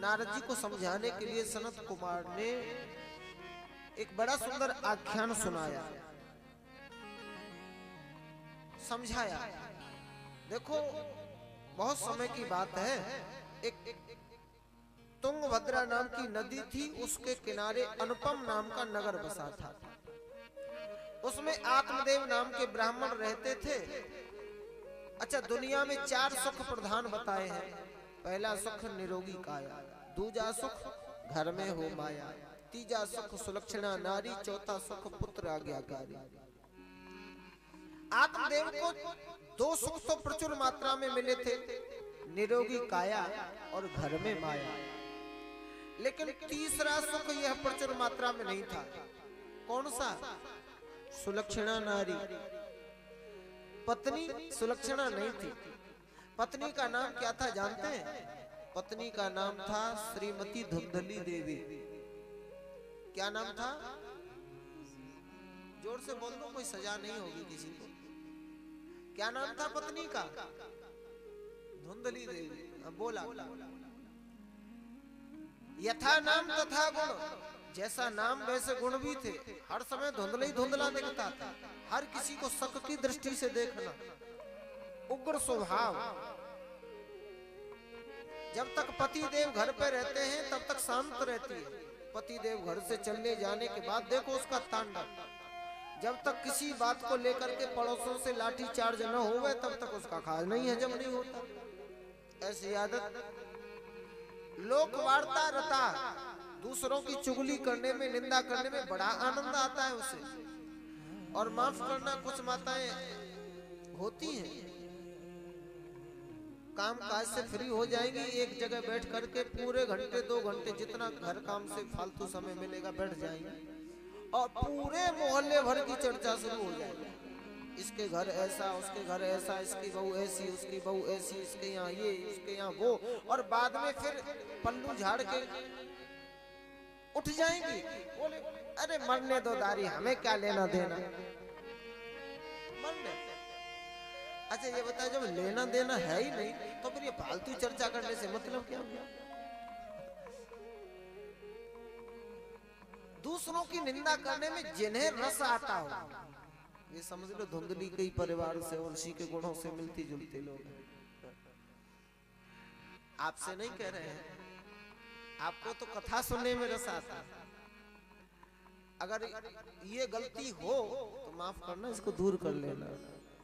नारद जी को समझाने के लिए सनत कुमार ने एक बड़ा सुंदर आख्यान सुनाया, समझाया। देखो बहुत समय की बात है, एक तुंगभद्रा नाम की नदी थी, उसके किनारे अनुपम नाम का नगर बसा था। उसमें आत्मदेव नाम के ब्राह्मण रहते थे। अच्छा, दुनिया में 4 सुख प्रधान बताए हैं। पहला सुख निरोगी काया, दूजा सुख घर में हो माया, तीजा सुख सुलक्षणा नारी, चौथा सुख पुत्र आज्ञाकारी। आत्मदेव को 2 सुख तो प्रचुर मात्रा में मिले थे, निरोगी काया और घर में माया। लेकिन तीसरा सुख यह प्रचुर मात्रा में नहीं था। कौन सा? सुलक्षणा नारी। पत्नी सुलक्षणा नहीं थी। पत्नी का नाम क्या था जानते हैं? पत्नी का नाम था श्रीमती धुंधली देवी। क्या नाम था? जोर से बोल दो, कोई सजा नहीं होगी किसी को। क्या नाम था पत्नी का? धुंधली देवी। अब बोला, यथा नाम तथा गुण, जैसा नाम वैसे गुण भी थे। हर समय धुंधला ही धुंधला दिखता था, हर किसी को शक की दृष्टि से देखना, उग्र स्वभाव। जब तक पति देव घर पे रहते हैं तब तक शांत रहती है। पति देव घर से चलने जाने के बाद देखो उसका तांडव। जब तक किसी बात को लेकर के पड़ोसों से लाठी चार्ज न होवे तब तक उसका खास नहीं हजम नहीं होता। ऐसी आदत। लोक वार्ता रता, दूसरों की चुगली करने में, निंदा करने में बड़ा आनंद आता है उसे। और माफ करना, कुछ माताएं होती हैं काम काज से फ्री हो जाएंगी, एक जगह बैठ करके पूरे घंटे 2 घंटे जितना घर काम से फालतू समय मिलेगा बैठ जाएंगी और पूरे मोहल्ले भर की चर्चा शुरू हो जाएगी। इसके घर ऐसा, उसके घर ऐसा, इसकी बहू ऐसी, उसकी बहू ऐसी, इसके यहाँ ये, उसके यहाँ वो, और बाद में फिर पल्लू झाड़ के उठ जाएंगी। बोले अरे मरने दो दारी, हमें क्या लेना देना, मरने। अच्छा ये बताओ, जब लेना देना है ही नहीं तो फिर ये फालतू चर्चा करने से मतलब क्या हुआ? दूसरों की निंदा करने में जिन्हें रस आता हो, ये समझ लो धुंधली कई परिवार से और उसी के गुणों से मिलती जुलते लोग हैं। आपसे नहीं कह रहे हैं, आपको तो कथा सुनने में रस आता है। अगर ये गलती हो तो माफ करना, इसको दूर कर लेना।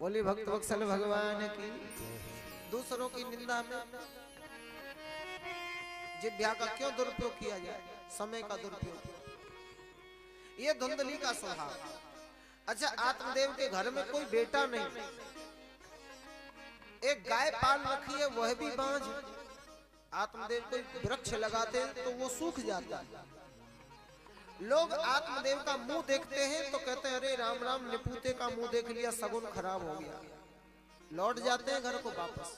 बोले भक्त वत्सल भगवान की। दूसरों की निंदा में जिह्वा का क्यों दुरुपयोग किया जाए? समय का दुरुपयोग। ये धुंधली का स्वभाव। अच्छा, आत्मदेव के घर में कोई बेटा नहीं, एक गाय पाल रखी है, वह भी बांझ। आत्मदेव कोई वृक्ष लगाते हैं तो वो सूख जाता है। लोग आत्मदेव का मुंह देखते हैं तो कहते हैं अरे राम राम, निपुते का मुंह देख लिया, सगुन खराब हो गया। लौट जाते हैं घर को वापस।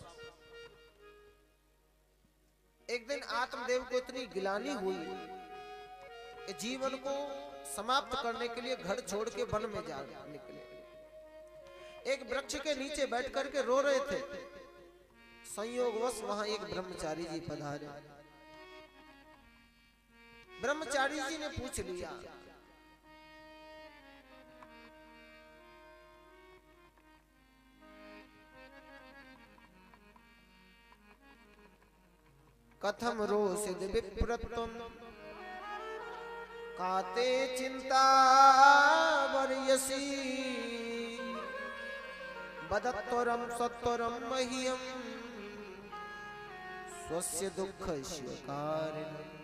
एक दिन आत्मदेव को इतनी गिलानी हुई, जीवन को समाप्त करने के लिए घर छोड़ के वन में जा निकले। एक वृक्ष के नीचे बैठ करके रो रहे थे। संयोगवश वहां एक ब्रह्मचारी जी पधारे। ब्रह्मचारी जी ने पूछ लिया, कथम रोषित विप्रत्वम काते चिंता वर्यसी, बदत्वरम सत्वरम मह्यम स्वस्य दुःखस्य कारणम्।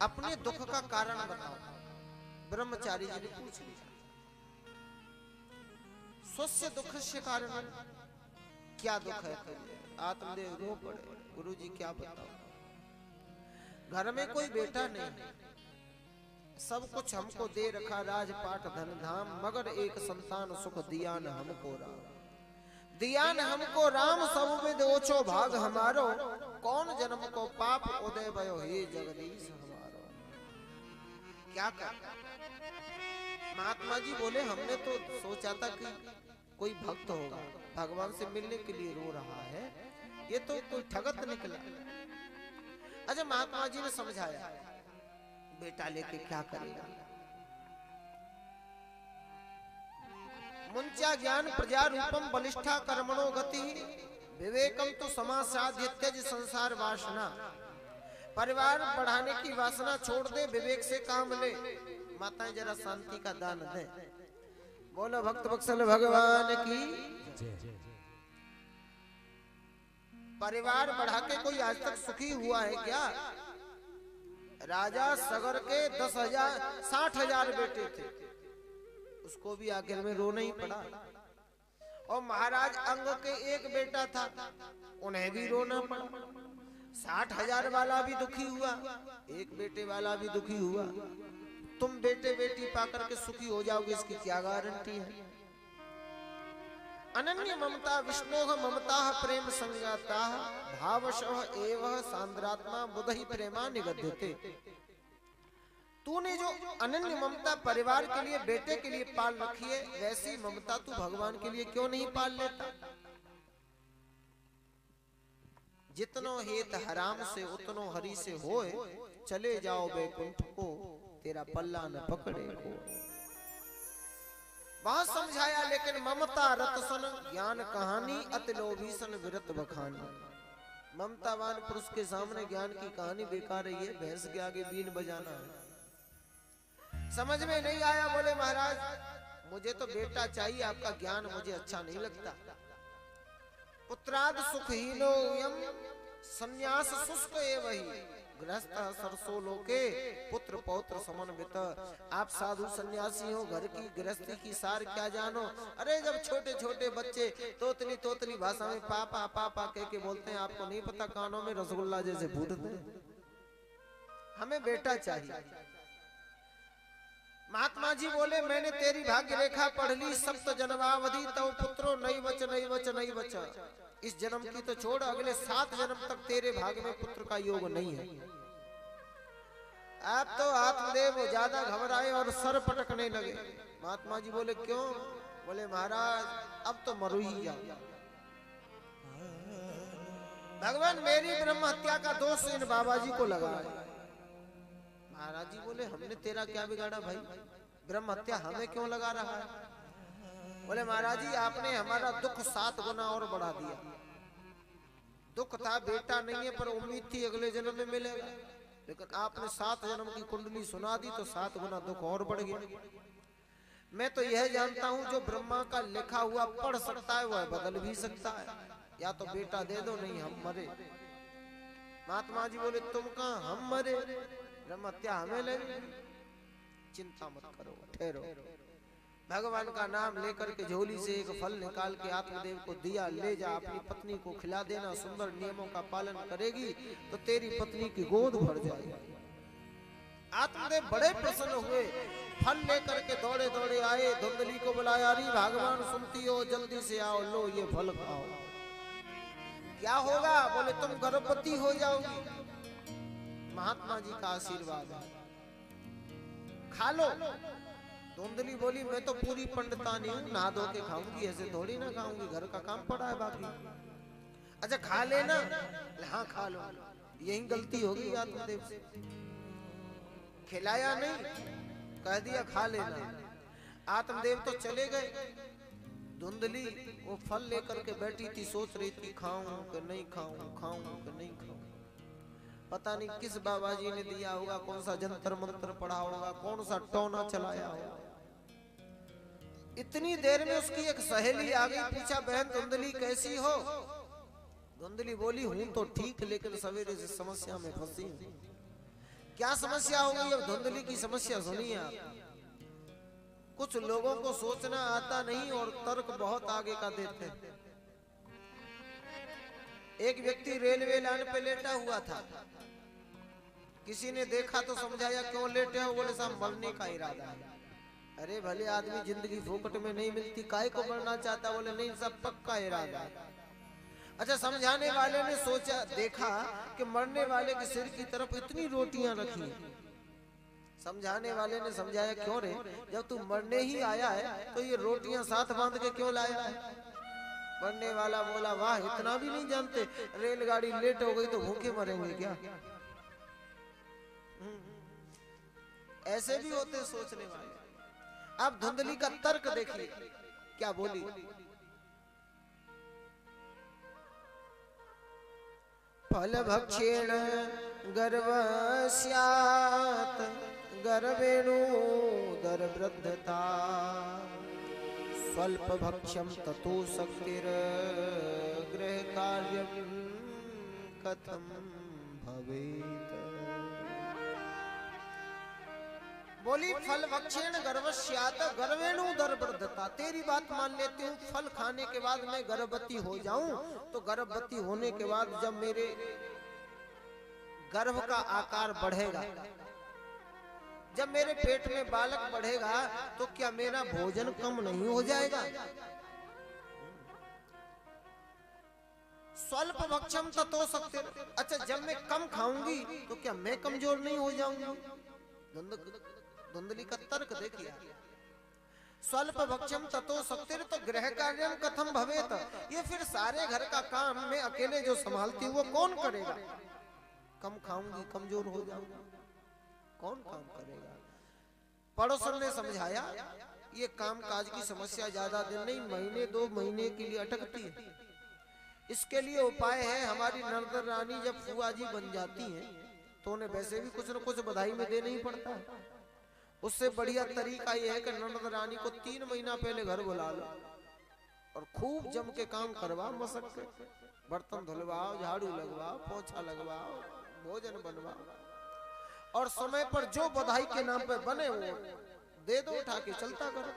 अपने दुख का कारण बताओ, ब्रह्मचारी जी ने पूछ लिया। स्वस्य दुःखस्य कारणम्, क्या दुख है? आत्मदेव रो पड़े, गुरुजी क्या बताओ, घर में कोई बेटा नहीं, सब कुछ हमको दे रखा, राजपाट धन धाम, मगर एक संतान सुख दिया न हमको राम। दिया न हमको राम, सब विद ओछो भाग हमारो, कौन जन्म को पाप उदय भयो हे जगदीश हमारो। क्या कर? महात्मा जी बोले हमने तो सोचा था कि कोई भक्त होगा, भगवान से मिलने के लिए रो रहा है, ये तो कोई ठगत निकला। अच्छा, महात्मा जी ने समझाया, बेटा लेके क्या करेगा। मुंचा ज्ञान प्रजा रूपम बलिष्ठा कर्मणो गति विवेकम तो समासाध्य त्यज संसार वासना। परिवार बढ़ाने की वासना छोड़ दे, विवेक से काम ले। माताएं जरा शांति का दान दे। बोलो भक्त वत्सल भगवान की। परिवार बढ़ा के कोई आज तक सुखी हुआ है क्या? राजा सगर के 60,000 बेटे थे, उसको भी आखिर में रोना ही पड़ा। और महाराज अंग के एक बेटा था, उन्हें भी रोना पड़ा। 60,000 वाला भी दुखी हुआ, एक बेटे वाला भी दुखी हुआ। तुम बेटे बेटी पाकर के सुखी हो जाओगे, इसकी क्या गारंटी है? अनन्य ममता विष्णोह ममता प्रेम संज्ञाता भावशः एव सांद्रात्मा बुधहि प्रेमा निगद्यते। तूने जो अनन्य ममता परिवार के लिए, बेटे के लिए पाल रखी है, वैसी ममता तू भगवान के लिए क्यों नहीं पाल लेता? जितनो हेत हराम से उतनो हरि से होए, चले जाओ बैकुंठ को, तेरा पल्ला न पकड़े को। बहुत समझाया, लेकिन ममता रतसन ज्ञान कहानी अति लोभी सन विरत बखानी। ममतावान पुरुष के सामने ज्ञान की कहानी बेकार है, ये भैंस के आगे बीन बजाना है। समझ में नहीं आया, बोले महाराज मुझे तो बेटा चाहिए, आपका ज्ञान मुझे अच्छा नहीं लगता। पुत्राद सुखहीनो यम संन्यास शुष्क एवहि गृहस्थ सरसो लोके पुत्र पौत्र समन्वित। आप साधु सन्यासी हो, घर की गृहस्थी की सार क्या जानो? अरे जब छोटे छोटे बच्चे तोतली तोतली भाषा में पापा पापा कह के बोलते हैं, आपको नहीं पता कानों में रसगुल्ला जैसे फूटते। हमें बेटा चाहिए। महात्मा जी बोले, मैंने तेरी भाग्य रेखा पढ़ ली, सप्त जन्मावधि तव पुत्रो नहीं बच नहीं बच नहीं बचा। इस जन्म की तो छोड़, अगले 7 जन्म तक तेरे भाग्य में पुत्र का योग नहीं है। आप तो आत्मदेव ज्यादा घबराए और सर पटकने लगे। महात्मा जी बोले, क्यों? बोले महाराज अब तो मरू ही जाओ। भगवान मेरी ब्रह्म हत्या का दोष इन बाबा जी को लगा है। महाराज जी बोले, हमने तेरा क्या बिगाड़ा भाई? ब्रह्म हत्या हमें क्यों लगा रहा है? बोले महाराज जी आपने हमारा दुख 7 गुना और बढ़ा दिया। दुख था बेटा नहीं है, पर उम्मीद थी अगले जन्म में मिलेगा, लेकिन आपने 7 जन्म की कुंडली सुना दी तो 7 गुना दुख और बढ़ गया। मैं तो यह जानता हूँ, जो ब्रह्मा का लिखा हुआ पढ़ सकता है वह बदल भी सकता है। या तो बेटा दे दो, नहीं हम मरे। महात्मा जी बोले, तुम कहाँ हम मरे, ब्रह्म हत्या हमें लगी। चिंता मत करो, ठहरो। भगवान का नाम लेकर के झोली से एक फल निकाल के आत्मदेव को दिया, ले जा अपनी पत्नी को खिला देना। सुंदर नियमों का पालन करेगी तो तेरी पत्नी की गोद भर जाएगी। आत्मदेव बड़े प्रसन्न हुए, फल लेकर के दौड़े दौड़े आए, धुंधली को बुलाया, अरे भगवान सुनती हो, जल्दी से आओ, लो ये फल खाओ। क्या होगा? बोले तुम गर्भवती हो जाओगी। महात्मा जी का आशीर्वाद है, खा लो। धुंधली बोली, मैं तो पूरी पंडितानी हूँ, नहा धो के खाऊंगी, ऐसे थोड़ी ना खाऊंगी, घर का काम पड़ा है बाकी। अच्छा खा लेना। हाँ खा लो। यही गलती होगी आत्मदेव से, खिलाया नहीं, कह दिया खा लेना। आत्मदेव तो चले गए। धुंधली वो फल लेकर के बैठी थी, सोच रही थी खाऊं कि नहीं खाऊं, खाऊं कि नहीं खाऊं। पता नहीं किस बाबा जी ने दिया होगा, कौन सा जंतर मंत्र पढ़ा होगा, कौन सा टोना चलाया होगा। इतनी देर में उसकी एक सहेली आ गई, पूछा बहन धुंधली कैसी हो? धुंधली बोली, हूं तो ठीक, लेकिन सवेरे से समस्या में फंसी हूं। क्या समस्या हो गई? अब धुंधली की समस्या सुनिए आप। कुछ लोगों को सोचना आता नहीं और तर्क बहुत आगे का देते हैं। एक व्यक्ति रेलवे लाइन पे लेटा हुआ था, किसी ने देखा तो समझाया, क्यों लेटे हो? बोले साहब मरने का इरादा है। अरे भले आदमी, जिंदगी फोकट में नहीं मिलती, काहे को मरना चाहता? बोले नहीं, सब पक्का इरादा है। अच्छा, समझाने वाले ने सोचा, देखा कि मरने वाले के सिर की तरफ इतनी रोटियां रखी, समझाने वाले ने समझाया, क्यों रे, जब तू मरने ही आया है तो ये रोटियां साथ बांध के क्यों लाया है? मरने वाला बोला, वाह, इतना भी नहीं जानते, रेलगाड़ी लेट हो गई तो भूखे मरेंगे क्या? ऐसे भी होते सोचने वाले। आप धुंधली का तर्क देखिए, क्या बोली, फल भक्षेण गर्वस्यात् गर्वेणोदर वृद्धता स्वल्प भक्ष्यम ततो शक्तिर गृह कार्यम कथम भवेत। बोली, फल भक्षेण गर्वस्यात् गर्वेणोदर वृद्धता। तेरी बात मान लेती हूँ, फल खाने के बाद मैं गर्भवती हो जाऊं तो गर्भवती होने के बाद जब मेरे गर्भ का आकार बढ़ेगा, जब मेरे पेट में बालक बढ़ेगा तो क्या मेरा भोजन कम नहीं हो जाएगा? स्वल्प भक्षम ततो शक्तिर। अच्छा, जब मैं कम खाऊंगी तो क्या मैं कमजोर नहीं हो जाऊंगी? धुंधली का तर्क देखिए। स्वल्प भक्षम ततो शक्तिर, तो गृह कार्यम कथम भवेत, ये फिर सारे घर का काम मैं अकेले जो संभालती हूँ वो कौन करेगा? कम खाऊंगी, कमजोर हो जाऊंगा, कौन काम करेगा? पड़ोसन ने समझाया, ये काम काज की समस्या ज्यादा दिन नहीं, महीने 2 महीने के लिए अटकती है। इसके लिए उपाय है, हमारी नर्द रानी जब फुआ जी बन जाती हैं तो उन्हें वैसे भी कुछ न कुछ बधाई में देना ही पड़ता है। उससे बढ़िया तरीका यह है कि नर्द रानी को 3 महीना पहले घर बुला लो और खूब जम के काम करवाओ, मशक से बर्तन धुलवाओ, झाड़ू लगवाओ, पोछा लगवाओ, भोजन बनवाओ, और समय पर जो बधाई के नाम पे बने वो दे दो, उठा के चलता करो।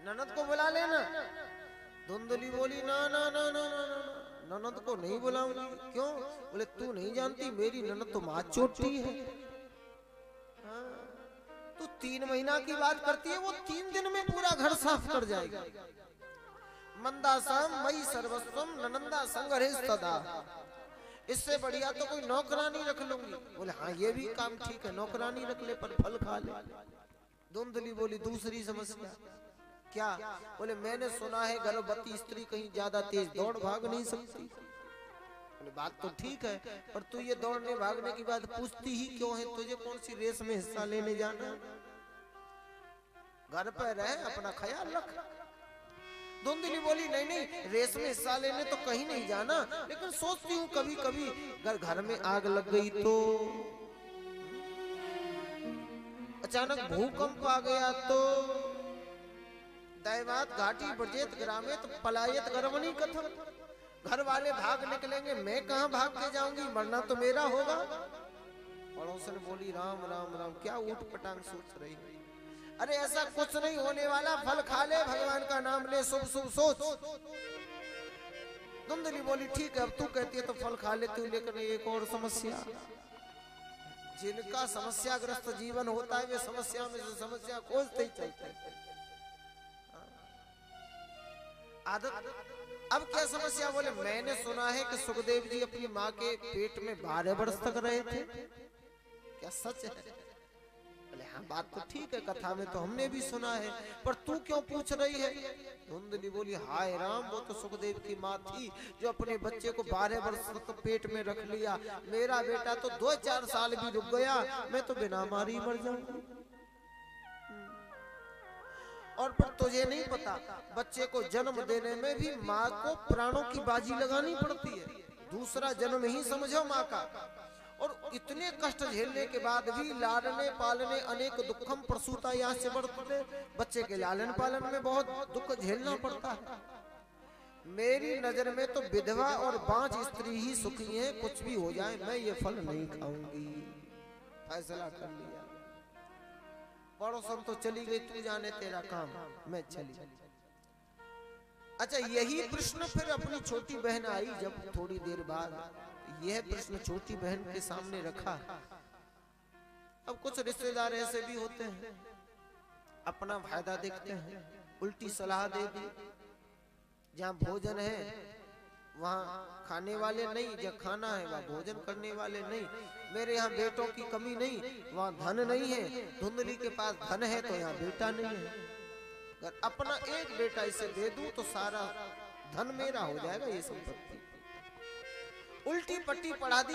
ननद को बुला लेना। धुंधली बोली, ना ना ना ना ना, ननद को नहीं बुलाऊंगी। क्यों? बोले, तू नहीं जानती, मेरी ननद तो माँ चोटी है। तू 3 महीना की बात करती है, वो 3 दिन में पूरा घर साफ कर जाएगी। मंदासम मई सर्वस्वम ननंदा संगरे सदा। इससे बढ़िया तो कोई नौकरानी रख लूंगी। बोले, हाँ ये भी काम ठीक है, नौकरानी रख ले पर फल खा ले। धुंधली बोली, दूसरी समस्या क्या? बोले, मैंने सुना है गर्भवती स्त्री कहीं ज्यादा तेज दौड़ भाग नहीं सकती। बोले, बात तो ठीक है, पर तू ये दौड़ने भागने की बात पूछती ही क्यों है? तुझे कौन सी रेस में हिस्सा लेने जाना है? घर पर रह, अपना ख्याल रख। धुंधली बोली, नहीं नहीं, रेस में हिस्सा लेने तो कहीं नहीं जाना, लेकिन सोचती हूँ कभी कभी अगर घर में आग लग गई तो, अचानक भूकंप आ गया तो, दैवात घाटी ब्रजेत ग्रामेत पलायत गर्वणी कथम, घर वाले भाग निकलेंगे, मैं कहाँ भाग के जाऊंगी, मरना तो मेरा होगा। पड़ोसन बोली, राम राम राम, क्या ऊट पटांग सोच रही है? अरे ऐसा कुछ नहीं होने वाला, फल खा ले, भगवान का नाम ले, शुभ शुभ सोच। धुंधली बोली, ठीक है, अब तू कहती है तो फल खा लेती हूँ, लेकिन एक और समस्या। जिनका समस्याग्रस्त जीवन होता है वे समस्या में से समस्या खोजते ही चलते हैं। आदत। अब क्या समस्या? बोले, मैंने सुना है कि सुखदेव जी अपनी माँ के पेट में 12 वर्ष तक रहे थे, क्या सच है? बोले, हाँ बात तो ठीक है, कथा में तो हमने भी सुना है, पर तू क्यों पूछ रही है? धुंधली बोली, हाय राम, वो तो सुखदेव की माँ थी जो अपने बच्चे को 12 वर्ष तक पेट में रख लिया। मेरा बेटा तो 2-4 साल भी रुक गया, मैं तो बिना मारी मर जाऊंगी। और पर तुझे नहीं पता, बच्चे को जन्म देने में भी माँ को प्राणों की बाजी लगानी पड़ती है, दूसरा जन्म ही समझो माँ का। और इतने कष्ट झेलने के बाद भी लालने पालने अनेक दुखम प्रसूता यहाँ से बढ़ते, बच्चे के लालन पालन में बहुत दुख झेलना पड़ता है। मेरी नजर में तो विधवा और बांझ स्त्री ही सुखी है, कुछ भी हो जाए मैं ये फल नहीं खाऊंगी, फैसला कर लिया। पड़ोसन तो चली गई, तू जाने तेरा काम, मैं चली। अच्छा, यही प्रश्न फिर अपनी छोटी बहन आई जब थोड़ी देर बाद, यह प्रश्न छोटी बहन के सामने रखा। अब कुछ रिश्तेदार ऐसे भी होते हैं, अपना फायदा देखते हैं, उल्टी सलाह दे दी। जहाँ भोजन है वहाँ खाने वाले नहीं, जहाँ खाना है वहाँ भोजन करने वाले नहीं। मेरे यहाँ बेटों की कमी नहीं, वहाँ धन नहीं है। धुंधली के पास धन है तो यहाँ बेटा नहीं है। अगर अपना एक बेटा इसे दे दूं तो सारा धन मेरा हो जाएगा, ये संपत्ति। उल्टी पट्टी पढ़ा दी,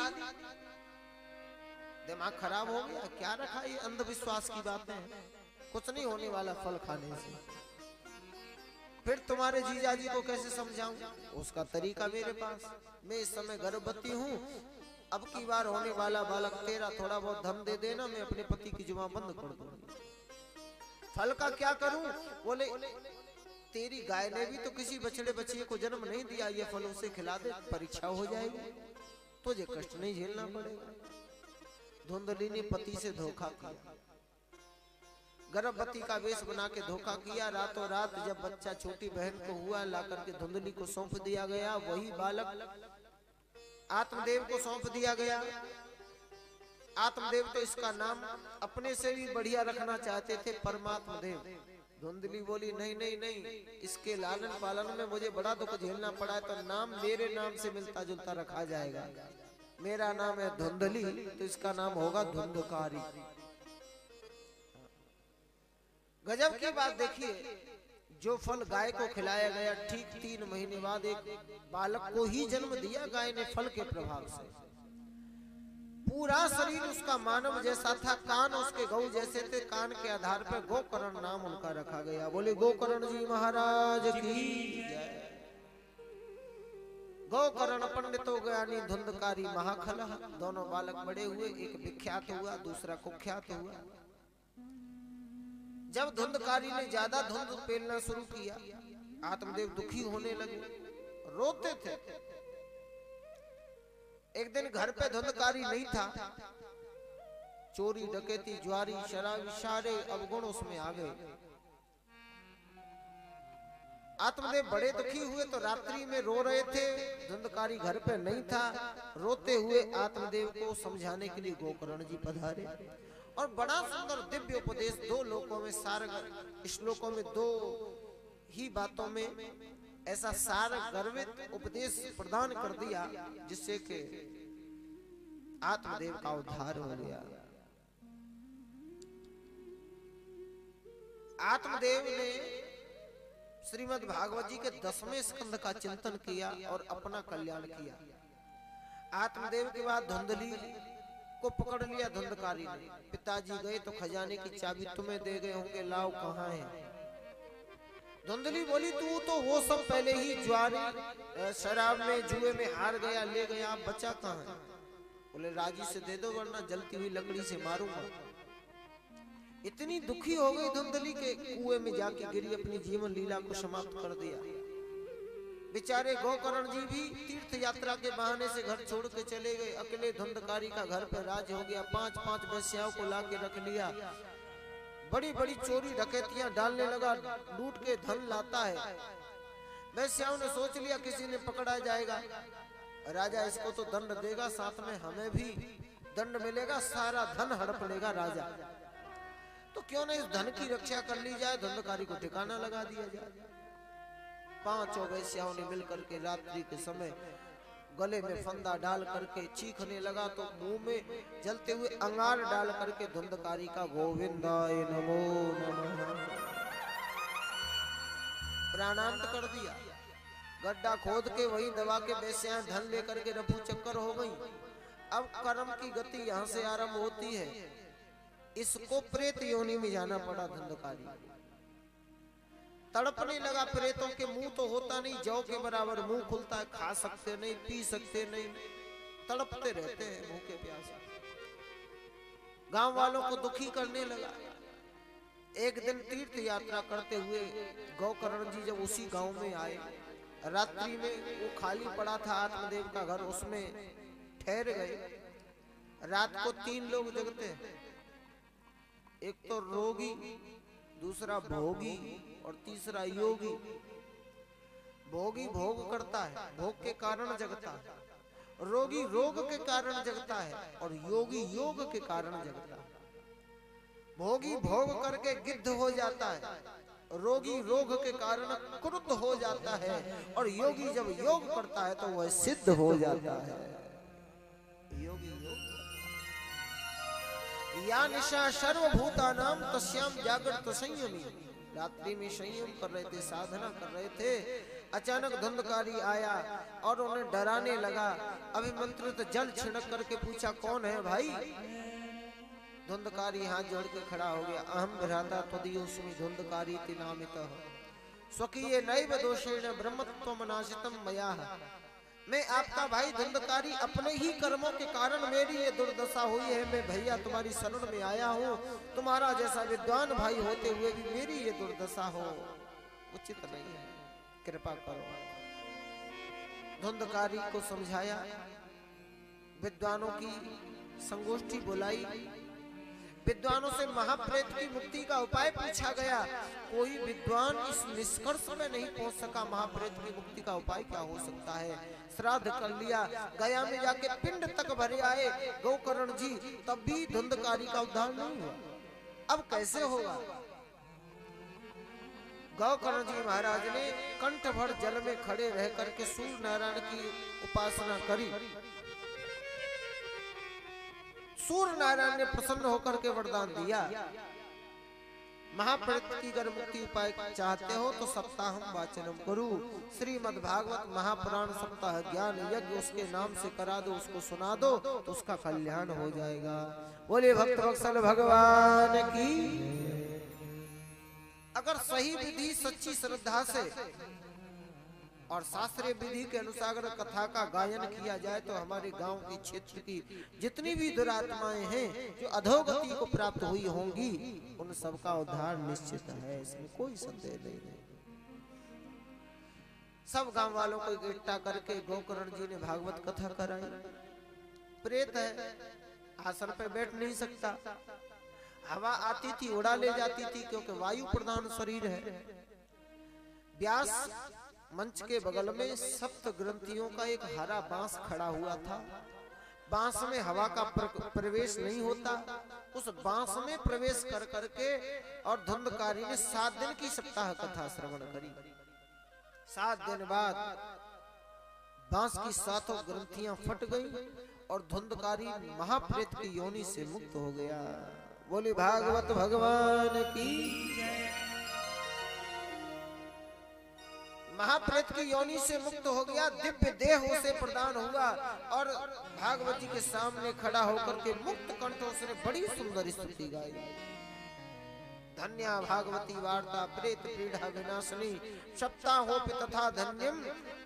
दिमाग खराब हो गया। क्या रखा, ये अंधविश्वास की बातें हैं, कुछ नहीं होने वाला फल खाने से। फिर तुम्हारे जीजाजी को कैसे समझाऊं, उसका तरीका मेरे पास। मैं इस समय गर्भवती हूँ, अब की बार होने वाला बालक तेरा, थोड़ा बहुत धन दे देना, मैं अपने पति की जुबान बंद कर दूंगी। फल का क्या करूं? बोले तेरी गाय ने भी तो किसी बछड़े बच्चे को जन्म नहीं दिया, ये फल उसे खिला दे, परीक्षा हो जाएगी, तुझे कष्ट नहीं झेलना पड़ेगा। धुंधली ने पति से धोखा किया, गर्भवती का वेश बना के धोखा किया। रातों रात जब बच्चा छोटी बहन को हुआ, लाकर के धुंधली को सौंप दिया गया। वही बालक आत्मदेव को सौंप दिया गया। आत्मदेव तो इसका नाम अपने से भी बढ़िया रखना चाहते थे, परमात्मा देव। धुंधली बोली नहीं नहीं नहीं, इसके लालन पालन में मुझे बड़ा दुख झेलना पड़ा है, तो नाम मेरे नाम से मिलता जुलता रखा जाएगा। मेरा नाम है धुंधली, तो इसका नाम होगा धुंधकारी। गजब की बात देखिए, जो फल गाय को खिलाया गया, ठीक 3 महीने बाद एक बालक को ही जन्म दिया गाय ने फल के प्रभाव से। पूरा शरीर उसका मानव जैसा था, कान उसके गौ जैसे थे। कान के आधार पर गोकर्ण नाम उनका रखा गया। बोले गोकर्ण जी महाराज की जय। गोकर्ण पंडितो ज्ञानी धुंधकारी महाखला। दोनों बालक बड़े हुए, एक विख्यात हुआ, दूसरा कुख्यात हुआ। जब धुंधकारी ने ज्यादा धुंध पेलना शुरू किया, आत्मदेव दुखी होने लगे, रोते थे। एक दिन घर पे धुंधकारी नहीं था, चोरी डकैती ज्वारी शराबी सारे अवगुण उसमें आ गए। आत्मदेव बड़े दुखी हुए तो रात्रि में रो रहे थे। धुंधकारी घर पे नहीं था। रोते हुए आत्मदेव को समझाने के लिए गोकर्ण जी पधारे और बड़ा सुंदर दिव्य उपदेश 2 लोकों में सार, श्लोकों में 2 ही बातों में ऐसा सार गर्वित उपदेश प्रदान कर दिया, जिससे कि आत्मदेव का उद्धार हो गया। आत्मदेव ने श्रीमद् भागवत जी के 10वें स्कंद का चिंतन किया और अपना कल्याण किया। आत्मदेव के बाद धुंधली को पकड़ लिया धुंधकारी ने। पिताजी गए तो खजाने की चाबी तुम्हें दे गए होंगे, लाओ कहाँ है। धुंधली बोली तू तो वो सब पहले ही ज्वारी शराब में जुए में हार गया, ले गया, आप बचा कहाँ है। बोले राजी से दे दो वरना जलती हुई लकड़ी से मारूंगा। इतनी दुखी हो गई धुंधली के कुएं में जाके गिरी, अपनी जीवन लीला को समाप्त कर दिया। बेचारे गोकर्ण जी भी तीर्थ यात्रा के बहाने से घर छोड़ के चले गए। अकेले धुंधकारी का घर पर राज हो गया। 5-5 वेश्याओं को लाके रख लिया। बड़ी बड़ी चोरी डकैतियां डालने लगा, लूट के धन लाता है। वेश्याओं ने सोच लिया किसी ने पकड़ा जाएगा, राजा इसको तो दंड देगा, साथ में हमें भी दंड मिलेगा, सारा धन हड़प लेगा राजा। तो क्यों नहीं इस धन की रक्षा कर ली जाए, धुंधकारी को ठिकाना लगा दिया जाए। 5 वेश्याओं ने मिलकर के रात्रि के समय गले में फंदा डाल करके चीखने लगा, तो मुंह में जलते हुए अंगार डाल करके धुंधकारी का गोविंदाय नमो नमः प्राणांत कर दिया। गड्ढा खोद के वही दबा के वेश्याएं धन लेकर के रफू चक्कर हो गई। अब कर्म की गति यहाँ से आरंभ होती है। इसको प्रेत योनि में जाना पड़ा धुंधकारी। तड़पने लगा। प्रेतों के मुंह तो होता नहीं, जौ के बराबर मुंह खुलता है, खा सकते नहीं, पी सकते नहीं, तड़पते रहते हैं मुंह के प्यासे। गांव वालों को दुखी करने लगा। एक दिन तीर्थ यात्रा करते हुए गोकर्ण जी जब उसी गांव में आए, रात्रि में वो खाली पड़ा था आत्मदेव का घर, उसमें ठहर गए। रात को 3 लोग जगते हैं, एक तो रोगी, दूसरा भोगी और तीसरा योगी। भोगी भोग करता है, भोग के कारण जगता है। रोगी रोग के कारण जगता है और योगी योग के कारण जगता है। भोगी भोग करके गिद्ध हो जाता है, रोगी रोग के कारण क्रुद्ध हो जाता है और योगी जब योग करता है तो वह सिद्ध हो जाता है। योगी योग या निशा सर्वभूतानाम तस्याम जागृत संयमी। रात्रि में संयम कर रहे थे, साधना कर रहे थे, अचानक धुंधकारी आया और उन्हें डराने लगा। अभिमंत्रित जल छिड़क करके पूछा कौन है भाई। धुंधकारी हाथ जोड़ के खड़ा हो गया। अहम भ्राता त्वदीयोऽस्मि धुंधकारीति नामितः स्वकीय नैव दोषेण ब्रह्मत्वम नाशितम मया। मैं आपका भाई धुंधकारी, अपने ही कर्मों के कारण मेरी ये दुर्दशा हुई है। मैं भैया तुम्हारी शरण में आया हूँ। तुम्हारा जैसा विद्वान भाई होते हुए भी मेरी ये दुर्दशा हो उचित नहीं है, कृपा करो। धुंधकारी को समझाया, विद्वानों की संगोष्ठी बुलाई, विद्वानों से महाप्रेत की मुक्ति का उपाय पूछा गया। कोई विद्वान इस निष्कर्ष में नहीं पहुंच सका महाप्रेत की मुक्ति का उपाय क्या हो सकता है। श्राद्ध कर लिया, गया में जाके पिंड तक भरे आए गोकर्ण जी, तब भी धुंधकारी का उद्धार नहीं हुआ। अब कैसे होगा। गोकर्ण जी महाराज ने कंठ भर जल में खड़े रह करके सूर्य नारायण की उपासना करी। सूर्य नारायण ने प्रसन्न होकर के वरदान दिया, महाप्रेत की अगर मुक्ति उपाय चाहते हो तो सप्ताहम वाचनम करो। श्रीमद् भागवत महापुराण सप्ताह ज्ञान यज्ञ उसके नाम से करा दो, उसको सुना दो तो उसका कल्याण हो जाएगा। बोले भक्त वत्सल भगवान की। अगर सही विधि सच्ची श्रद्धा से और शास्त्रीय विधि के अनुसार कथा का गायन किया जाए तो हमारे गांव की क्षेत्र की जितनी भी दुरात्माएं हैं जो अधोगति को प्राप्त हुई होंगी उन सबका उद्धार निश्चित है, इसमें कोई संदेह नहीं है। सब गांव वालों को इकट्ठा करके गोकर्ण जी ने भागवत कथा कराई। प्रेत है, आसन पे बैठ नहीं सकता, हवा आती थी उड़ा ले जाती थी क्योंकि वायु प्रधान शरीर है। व्यास मंच के बगल में सप्त ग्रंथियों का एक हरा बांस खड़ा हुआ था। बांस में हवा का प्रवेश नहीं होता। उस बांस में प्रवेश कर करके और धुंधकारी ने 7 दिन की सप्ताह कथा श्रवण करी। 7 दिन बाद बांस की 7 ग्रंथियां फट गई और धुंधकारी महाप्रेत की योनि से मुक्त हो गया। बोले भागवत भगवान की जय। महाप्रेत की योनि से मुक्त हो गया, दिव्य देह उसे प्रदान हुआ और भागवत जी के सामने खड़ा होकर के मुक्त कंठ उसने बड़ी सुंदर स्तुति गाई। धन्या भागवती वार्ता प्रेत पीड़ा विनाशनी सप्ताहोपि तथा धन्यम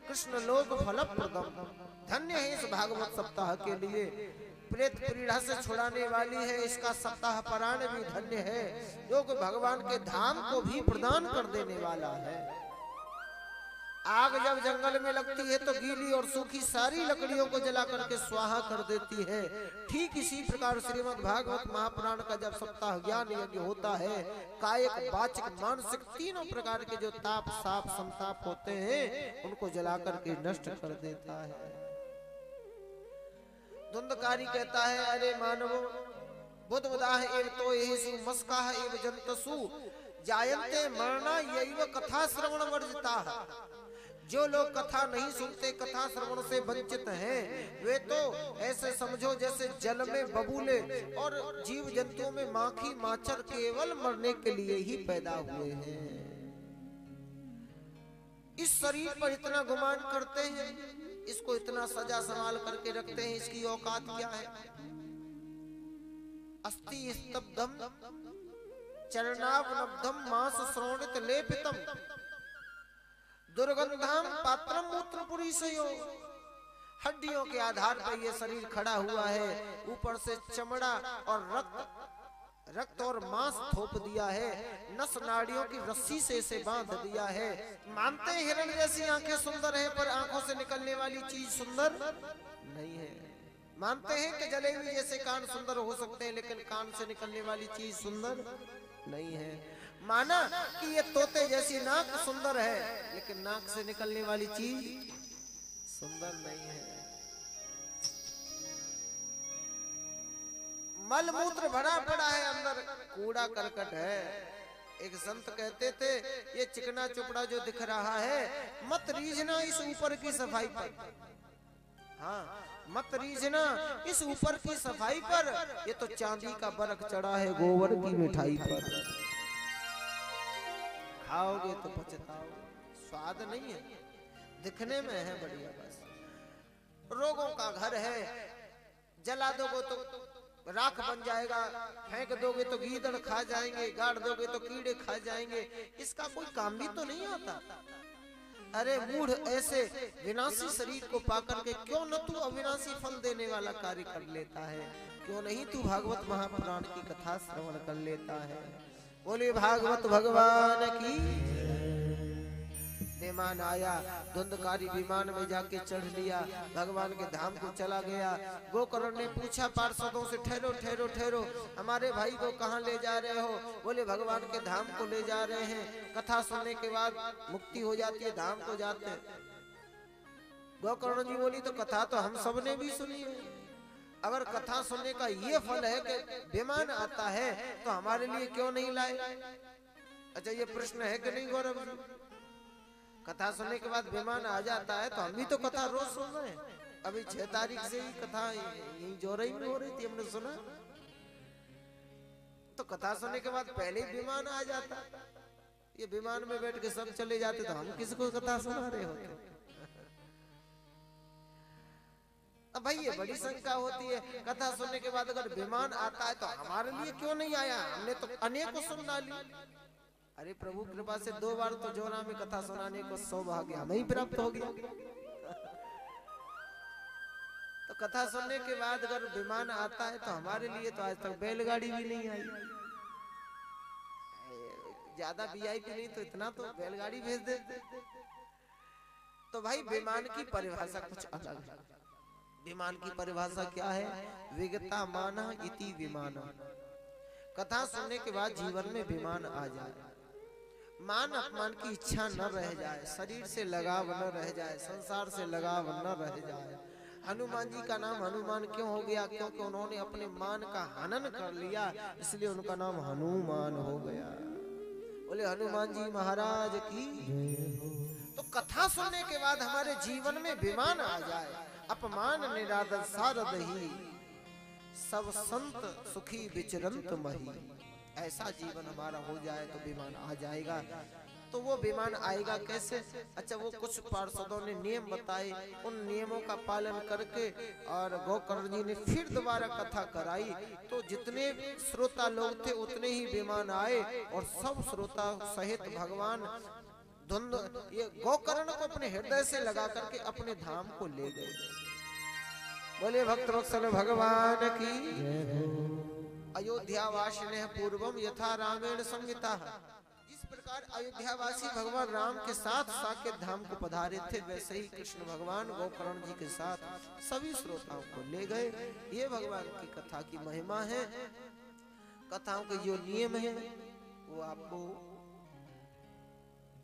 कृष्ण लोक फलप्रदम। धन्य है इस भागवत सप्ताह के लिए, प्रेत पीड़ा से छुड़ाने वाली है। इसका सप्ताह पारायण भी धन्य है जो कि भगवान के धाम को भी प्रदान कर देने वाला है। आग जब जंगल में लगती है तो गीली और सूखी सारी लकड़ियों को जला करके स्वाहा कर देती है। ठीक इसी प्रकार श्रीमद् भागवत महापुराण का जब सप्ताह ज्ञान यज्ञ होता है, कायिक वाचिक मानसिक तीनों प्रकार के जो ताप साप संताप होते हैं उनको जला करके नष्ट कर देता है। धुंधकारी कहता है, अरे मानवो बुद्धवदाह एव तो येषु मस्काः एव जन्तसु जायन्ते मरणा यैव कथा श्रवण वर्जिताः। जो लोग कथा नहीं सुनते, कथा श्रवण से वंचित हैं, वे तो ऐसे समझो जैसे जल में बबूले और जीव जंतुओं में माखी माचर केवल मरने के लिए ही पैदा हुए हैं। इस शरीर पर इतना गुमान करते हैं, इसको इतना सजा संभाल करके रखते हैं, इसकी औकात क्या है। अस्ति स्तब्धम चरणावनब्धम मांस श्रोणित लेपितम दुर्गंधाम पात्रम मूत्रपुरीशयो। हड्डियों के आधार पर यह शरीर खड़ा हुआ है, ऊपर से चमड़ा और रक्त और मांस थोप दिया है, नस नाड़ियों की रस्सी से इसे बांध दिया है। मानते हैं हिरण जैसी आंखें सुंदर है, पर आंखों से निकलने वाली चीज सुंदर नहीं है। मानते हैं कि जलेबी जैसे कान सुंदर हो सकते हैं, लेकिन कान से निकलने वाली चीज सुंदर नहीं है। माना कि ये तोते जैसी नाक सुंदर है, लेकिन नाक से निकलने वाली चीज सुंदर नहीं है। मल मूत्र भरा पड़ा है, अंदर कूड़ा करकट है। एक संत कहते थे ये चिकना चुपड़ा जो दिख रहा है मत रीझना इस ऊपर की सफाई पर। हाँ, मत रीझना इस ऊपर की सफाई पर, ये तो चांदी का बरक चढ़ा है गोबर की मिठाई पर। खाओगे तो पछताओगे, स्वाद नहीं है, दिखने में है बढ़िया बस। रोगों का घर है, जला दोगे तो राख बन जाएगा, फेंक दोगे तो गीदड़ खा जाएंगे, गाड़ दोगे तो कीड़े खा जाएंगे, इसका कोई काम भी तो नहीं आता। अरे मूढ़, ऐसे विनाशी शरीर को पाकर के क्यों न तू अविनाशी फल देने वाला कार्य कर लेता है? क्यों नहीं तू भागवत महापुराण की कथा श्रवण कर लेता है? बोले भागवत भगवान की। विमान आया, धुंधकारी विमान में जाके चढ़ लिया, भगवान के धाम को चला गया। गोकर्ण ने पूछा पार्षदों से, ठहरो ठहरो ठहरो, हमारे भाई को कहाँ ले जा रहे हो? बोले भगवान के धाम को ले जा रहे हैं, कथा सुनने के बाद मुक्ति हो जाती है, धाम को जाते हैं। गोकर्ण जी बोली तो कथा तो हम सब ने भी सुनी है, अगर कथा सुनने का ये फल है कि विमान आता है तो हमारे लिए क्यों नहीं लाए? अच्छा, ये प्रश्न है कि नहीं गौरव? कथा सुनने के बाद विमान आ जाता है तो हम भी तो कथा रोज सुन रहे हैं। अभी 6 तारीख से ही कथा यही जोरई में हो रही थी, हमने सुना। तो कथा सुनने के बाद पहले ही विमान आ जाता, ये विमान में बैठ के सब चले जाते तो हम किसको कथा सुना रहे होते? अब भाई ये बड़ी शंका होती है, कथा सुनने के बाद अगर विमान आता है तो हमारे लिए क्यों नहीं आया? हमने तो अनेकों सुन डाली। अरे प्रभु कृपा से 2 बार तो जोरा में कथा सुनाने को सौभाग्य हमें ही प्राप्त हो गया। तो कथा सुनने के बाद अगर विमान आता है तो हमारे लिए तो आज तक बैलगाड़ी भी नहीं आई। ज्यादा वीआईपी नहीं तो इतना तो बैलगाड़ी भेज देते। तो भाई विमान की परिभाषा कुछ अलग है। विमान की परिभाषा क्या है? विगता माना इति विमान। कथा सुनने के बाद जीवन में विमान आ जाए, मान अपमान की इच्छा न रह जाए, शरीर से लगाव न रह जाए, संसार से लगाव न रह जाए। हनुमान जी का नाम हनुमान क्यों हो गया? क्योंकि उन्होंने अपने मान का हनन कर लिया, इसलिए उनका नाम हनुमान हो गया। बोले हनुमान जी महाराज की। तो कथा सुनने के बाद हमारे जीवन में विमान आ जाए, अपमान निरादर सारद ही, सब संत सुखी विचरंत मही, ऐसा जीवन हमारा हो जाए तो विमान आ जाएगा। तो वो विमान आएगा कैसे? अच्छा, वो कुछ पार्षदों ने नियम बताए, उन नियमों का पालन करके और गोकर्ण जी ने फिर दोबारा कथा कराई, तो जितने श्रोता लोग थे उतने ही विमान आए और सब श्रोता सहित भगवान ये गोकर्ण को अपने हृदय से लगा करके अपने धाम को ले गए। बोले भक्त वत्सल भगवान की। अयोध्यावासिने पूर्वम यथा रामेण संगीता। जिस प्रकार अयोध्यावासी भगवान राम के साथ साकेत धाम को पधारे थे, वैसे ही कृष्ण भगवान गोकर्ण जी के साथ सभी श्रोताओं को ले गए। ये भगवान की कथा की महिमा है। कथाओं के जो नियम है वो आपको,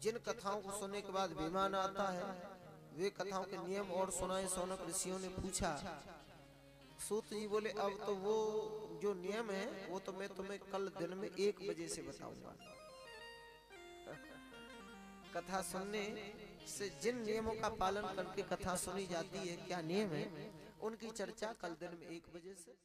जिन कथाओं को सुनने के बाद विमान आता है वे कथाओं के नियम और सुनाए। सौनक ऋषियों ने पूछा, सूत जी बोले अब तो वो जो नियम है वो तो मैं तुम्हें कल दिन में 1 बजे से बताऊंगा। कथा सुनने से जिन नियमों का पालन करके कथा सुनी जाती है, क्या नियम है, उनकी चर्चा कल दिन में 1 बजे से